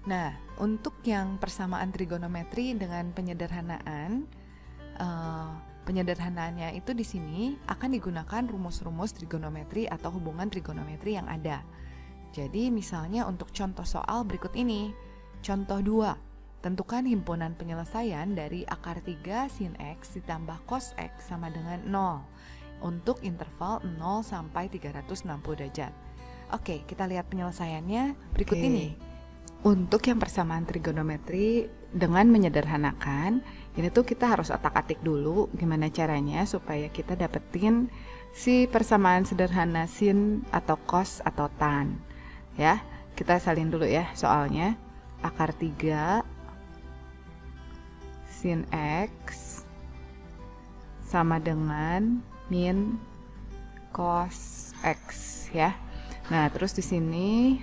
Nah, untuk yang persamaan trigonometri dengan penyederhanaannya itu di sini akan digunakan rumus-rumus trigonometri atau hubungan trigonometri yang ada. Jadi misalnya untuk contoh soal berikut ini. Contoh 2. Tentukan himpunan penyelesaian dari akar 3 sin X ditambah cos X sama dengan 0 untuk interval 0 sampai 360 derajat. Oke, kita lihat penyelesaiannya berikut ini. Untuk yang persamaan trigonometri dengan menyederhanakan, ini tuh kita harus otak-atik dulu gimana caranya supaya kita dapetin si persamaan sederhana sin atau cos atau tan. Ya, kita salin dulu ya soalnya. Akar 3 sin X sama dengan min cos X ya. Nah, terus di sini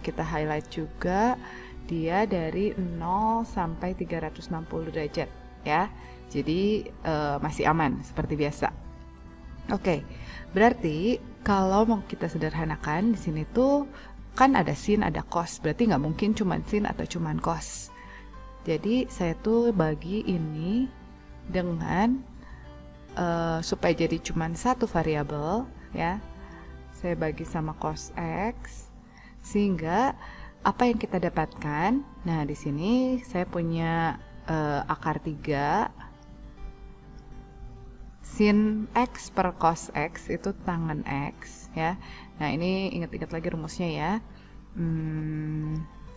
kita highlight juga dia dari 0 sampai 360 derajat ya. Jadi masih aman seperti biasa. Oke, berarti kalau mau kita sederhanakan di sini tuh kan ada sin, ada cos. Berarti nggak mungkin cuman sin atau cuman cos. Jadi saya tuh bagi ini dengan supaya jadi cuman satu variabel ya. Saya bagi sama cos X sehingga apa yang kita dapatkan. Nah, di sini saya punya akar 3 sin X per cos X itu tangen X ya. Nah, ini ingat-ingat lagi rumusnya ya.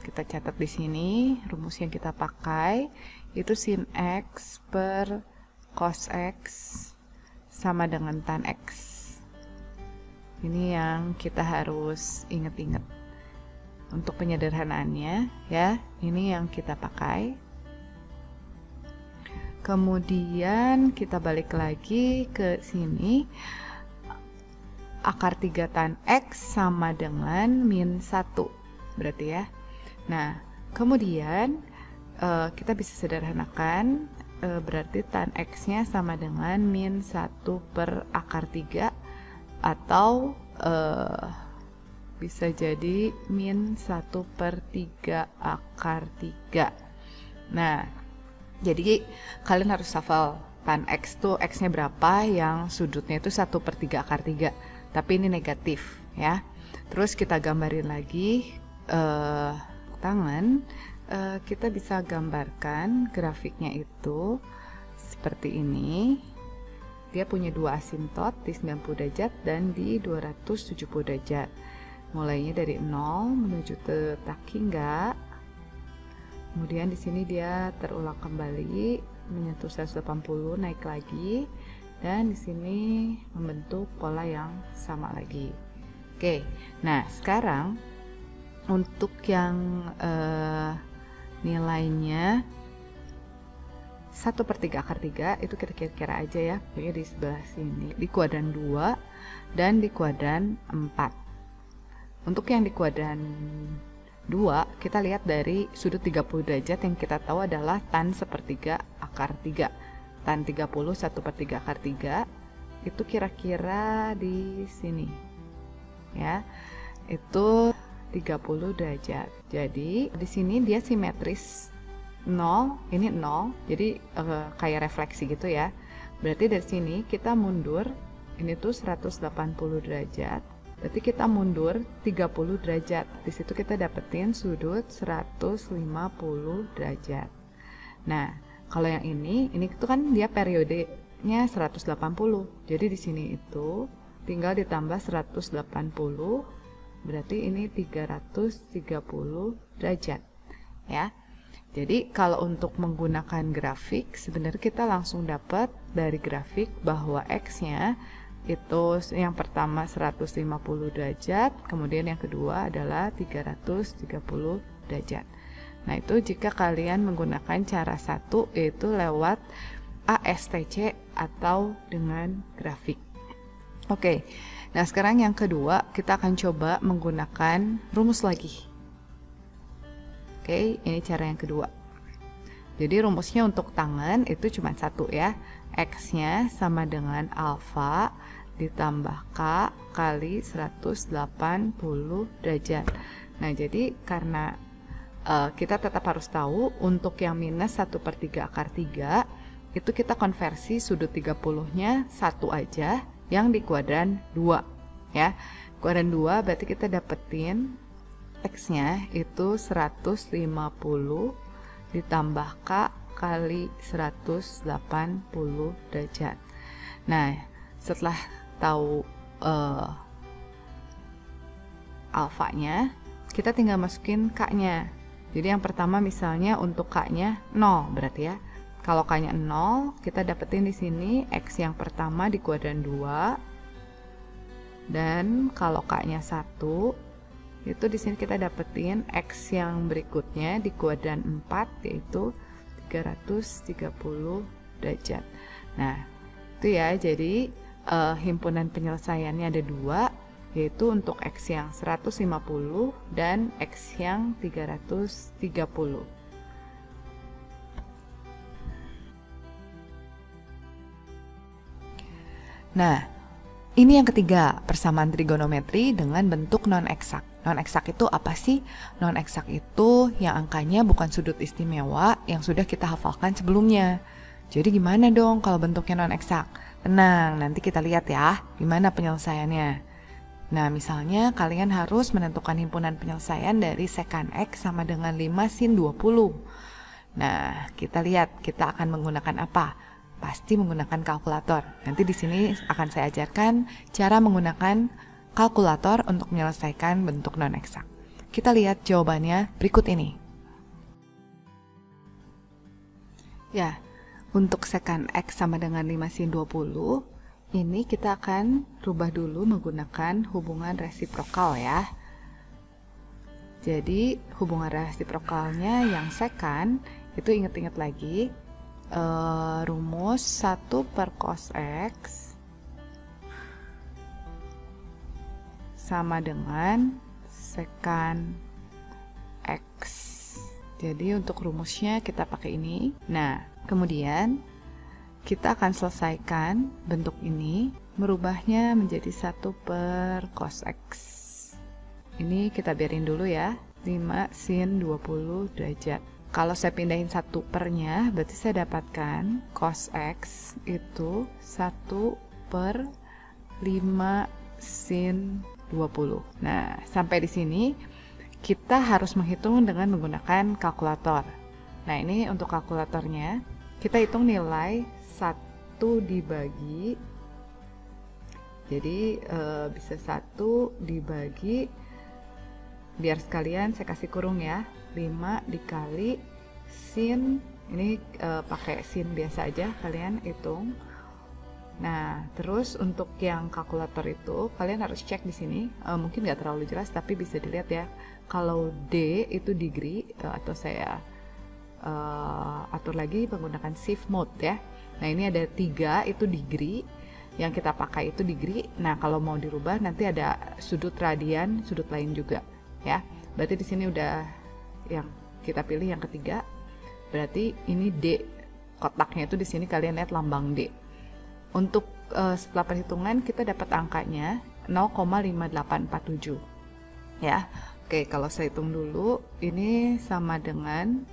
Kita catat di sini rumus yang kita pakai itu sin X per cos X sama dengan tan X. Ini yang kita harus ingat-ingat untuk penyederhanaannya ya. Ini yang kita pakai. Kemudian kita balik lagi ke sini. Akar 3 tan X sama dengan min 1 berarti ya. Nah, kemudian kita bisa sederhanakan, berarti tan X nya sama dengan min 1 per akar 3 atau bisa jadi min 1 per 3 akar 3. Nah, jadi kalian harus hafal tan X tuh X nya berapa yang sudutnya itu 1 per 3 akar 3, tapi ini negatif ya. Terus kita gambarin lagi tangan, kita bisa gambarkan grafiknya itu seperti ini. Dia punya dua asintot di 90 derajat dan di 270 derajat. Mulainya dari 0 menuju letak hingga. Kemudian di sini dia terulang kembali menyentuh 180, naik lagi, dan di sini membentuk pola yang sama lagi. Oke, nah sekarang untuk yang nilainya 1 per 3 akar 3 itu kita kira-kira aja ya, pokoknya di sebelah sini di kuadran 2 dan di kuadran 4. Untuk yang di kuadran 2 kita lihat dari sudut 30 derajat yang kita tahu adalah tan sepertiga akar 3. Tan 30 1 per 3 akar 3 itu kira-kira di sini ya, itu 30 derajat. Jadi di sini dia simetris 0, ini 0, jadi kayak refleksi gitu ya. Berarti dari sini kita mundur, ini tuh 180 derajat. Berarti kita mundur 30 derajat. Di situ kita dapetin sudut 150 derajat. Nah, kalau yang ini tuh kan dia periodenya 180. Jadi di sini itu tinggal ditambah 180, berarti ini 330 derajat ya. Jadi kalau untuk menggunakan grafik sebenarnya kita langsung dapat dari grafik bahwa X nya itu yang pertama 150 derajat, kemudian yang kedua adalah 330 derajat. Nah, itu jika kalian menggunakan cara satu, yaitu lewat ASTC atau dengan grafik. Oke, nah sekarang yang kedua kita akan coba menggunakan rumus lagi. Oke, ini cara yang kedua. Jadi rumusnya untuk tangan itu cuma satu ya. X-nya sama dengan alfa ditambah K kali 180 derajat. Nah, jadi karena kita tetap harus tahu untuk yang minus 1/3 akar 3 itu kita konversi sudut 30-nya 1 aja yang di kuadran 2 ya. Kuadran 2 berarti kita dapetin X-nya itu 150 ditambah K kali 180 derajat. Nah, setelah tahu alfanya, kita tinggal masukin K-nya. Jadi yang pertama misalnya untuk K-nya 0 berarti ya. Kalau K-nya 0, kita dapetin di sini X yang pertama di kuadran 2. Dan kalau K-nya 1, itu di sini kita dapetin X yang berikutnya di kuadran 4 yaitu 330 derajat. Nah, itu ya. Jadi himpunan penyelesaiannya ada 2, yaitu untuk X yang 150 dan X yang 330. Nah, ini yang ketiga, persamaan trigonometri dengan bentuk non-eksak. Non-eksak itu apa sih? Non-eksak itu yang angkanya bukan sudut istimewa yang sudah kita hafalkan sebelumnya. Jadi gimana dong kalau bentuknya non-eksak? Tenang, nanti kita lihat ya, gimana penyelesaiannya. Nah, misalnya kalian harus menentukan himpunan penyelesaian dari sekan X sama dengan 5 sin 20. Nah, kita lihat kita akan menggunakan apa? Pasti menggunakan kalkulator. Nanti di sini akan saya ajarkan cara menggunakan kalkulator untuk menyelesaikan bentuk non-eksak. Kita lihat jawabannya berikut ini. Ya, untuk sekan X sama dengan 5 sin 20, ini kita akan rubah dulu menggunakan hubungan resiprokal ya. Jadi hubungan resiprokalnya yang sekan itu ingat-ingat lagi rumus 1 per cos X sama dengan sekan X. Jadi untuk rumusnya kita pakai ini. Nah, kemudian kita akan selesaikan bentuk ini, merubahnya menjadi 1 per cos X. Ini kita biarin dulu ya, 5 sin 20 derajat. Kalau saya pindahin 1 pernya, berarti saya dapatkan cos X itu 1 per 5 sin 20. Nah, sampai di sini kita harus menghitung dengan menggunakan kalkulator. Nah, ini untuk kalkulatornya, kita hitung nilai 1 dibagi, jadi bisa 1 dibagi, biar sekalian saya kasih kurung ya, 5 dikali sin, ini pakai sin biasa aja, kalian hitung. Nah, terus untuk yang kalkulator itu kalian harus cek di sini, mungkin nggak terlalu jelas tapi bisa dilihat ya. Kalau D itu degree, atau saya atur lagi menggunakan shift mode ya. Nah, ini ada 3 itu degree, yang kita pakai itu degree. Nah, kalau mau dirubah nanti ada sudut radian, sudut lain juga ya. Berarti di sini udah yang kita pilih yang ketiga. Berarti ini D, kotaknya itu di sini kalian lihat lambang D. Untuk setelah perhitungan kita dapat angkanya 0,5847 ya. Oke, kalau saya hitung dulu, ini sama dengan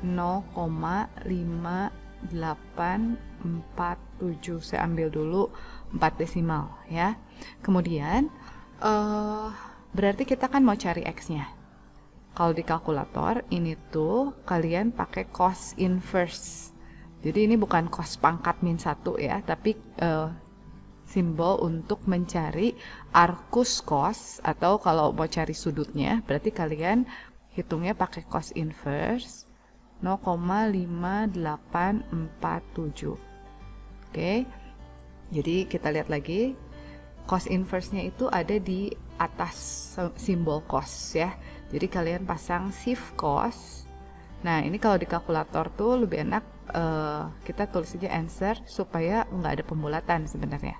0,5847. Saya ambil dulu 4 desimal ya. Kemudian berarti kita kan mau cari X-nya. Kalau di kalkulator ini tuh kalian pakai cos inverse. Jadi ini bukan cos pangkat min 1 ya, tapi simbol untuk mencari arcus cos, atau kalau mau cari sudutnya berarti kalian hitungnya pakai cos inverse 0,5847. Oke. Jadi kita lihat lagi, cos inverse-nya itu ada di atas simbol cos ya. Jadi kalian pasang shift cos. Nah, ini kalau di kalkulator tuh lebih enak kita tulis aja answer supaya nggak ada pembulatan sebenarnya.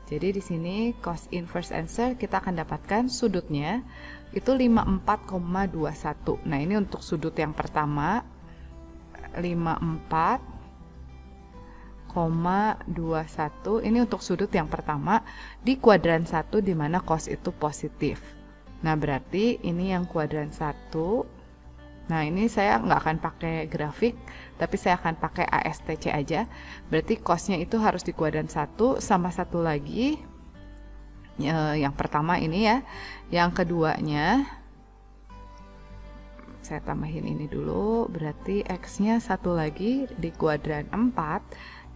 Jadi di sini cos inverse answer kita akan dapatkan sudutnya itu 54,21. Nah, ini untuk sudut yang pertama 54,21. Ini untuk sudut yang pertama di kuadran 1 di mana cos itu positif. Nah, berarti ini yang kuadran 1. Nah, ini saya nggak akan pakai grafik, tapi saya akan pakai ASTC aja. Berarti cosnya itu harus di kuadran 1 sama satu lagi. Yang pertama ini ya. Yang keduanya, saya tambahin ini dulu. Berarti X-nya satu lagi di kuadran 4,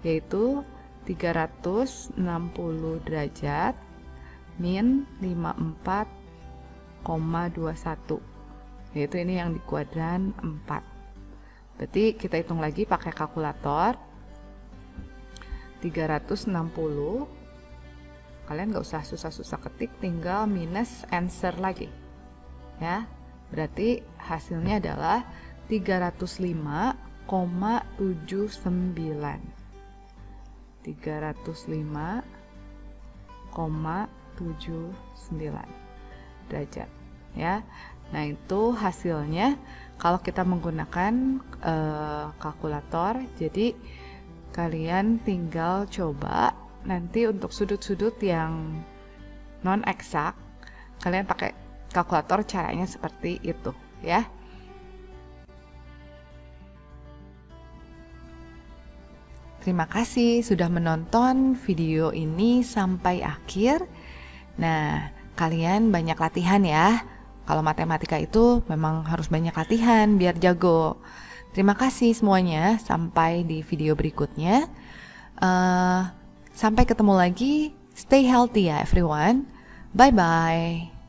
yaitu 360 derajat min 54,21. Yaitu ini yang di kuadran 4. Berarti kita hitung lagi pakai kalkulator. 360, kalian nggak usah susah-susah ketik, tinggal minus answer lagi ya. Berarti hasilnya adalah 305,79. 305,79 derajat ya. Nah, itu hasilnya kalau kita menggunakan kalkulator. Jadi kalian tinggal coba nanti untuk sudut-sudut yang non eksak, kalian pakai kalkulator, caranya seperti itu ya. Terima kasih sudah menonton video ini sampai akhir. Nah, kalian banyak latihan ya. Kalau matematika itu memang harus banyak latihan biar jago. Terima kasih semuanya. Sampai di video berikutnya. Sampai ketemu lagi. Stay healthy ya everyone. Bye-bye.